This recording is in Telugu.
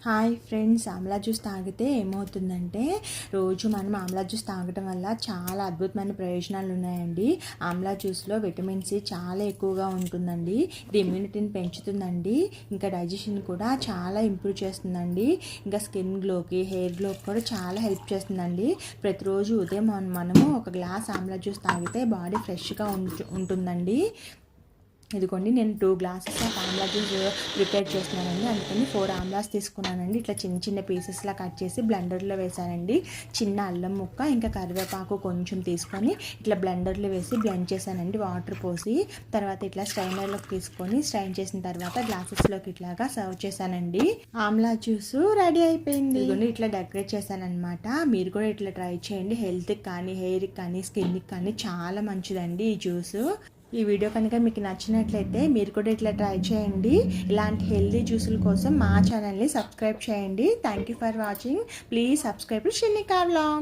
హాయ్ ఫ్రెండ్స్, ఆమ్లా జ్యూస్ తాగితే ఏమవుతుందంటే రోజు మనం ఆమ్లా జ్యూస్ తాగడం వల్ల చాలా అద్భుతమైన ప్రయోజనాలు ఉన్నాయండి. ఆమ్లా జ్యూస్లో విటమిన్ సి చాలా ఎక్కువగా ఉంటుందండి. ఇది ఇమ్యూనిటీని పెంచుతుందండి. ఇంకా డైజెషన్ కూడా చాలా ఇంప్రూవ్ చేస్తుందండి. ఇంకా స్కిన్ గ్లోకి, హెయిర్ గ్లోకి కూడా చాలా హెల్ప్ చేస్తుందండి. ప్రతిరోజు ఉదయం మనము ఒక గ్లాస్ ఆమ్లా జ్యూస్ తాగితే బాడీ ఫ్రెష్గా ఉంటుందండి. ఇదిగోండి, నేను 2 glasses of Amla juice prepare చేస్తున్నానండి. అందుకని 4 ఆమ్లాస్ తీసుకున్నానండి. ఇట్లా చిన్న చిన్న పీసెస్లా కట్ చేసి బ్లెండర్లో వేసానండి. చిన్న అల్లం ముక్క, ఇంకా కరివేపాకు కొంచెం తీసుకొని ఇట్లా బ్లెండర్లో వేసి బ్లెండ్ చేశానండి, వాటర్ పోసి. తర్వాత ఇట్లా స్ట్రైనర్లోకి తీసుకొని స్ట్రైన్ చేసిన తర్వాత గ్లాసెస్లోకి ఇట్లాగా సర్వ్ చేశానండి. ఆమ్లా జ్యూస్ రెడీ అయిపోయింది. ఇదిగోండి, ఇట్లా డెకరేట్ చేశానమాట. మీరు కూడా ఇట్లా ట్రై చేయండి. హెల్త్కి కానీ, హెయిర్కి కానీ, స్కిన్కి కానీ చాలా మంచిదండి ఈ జ్యూస్. ఈ వీడియో కనుక మీకు నచ్చినట్లయితే మీరు కూడా ఇట్లా ట్రై చేయండి. ఇలాంటి హెల్దీ జ్యూసుల కోసం మా ఛానల్ని సబ్స్క్రైబ్ చేయండి. Thank you for watching. Please subscribe to Shinika vlog.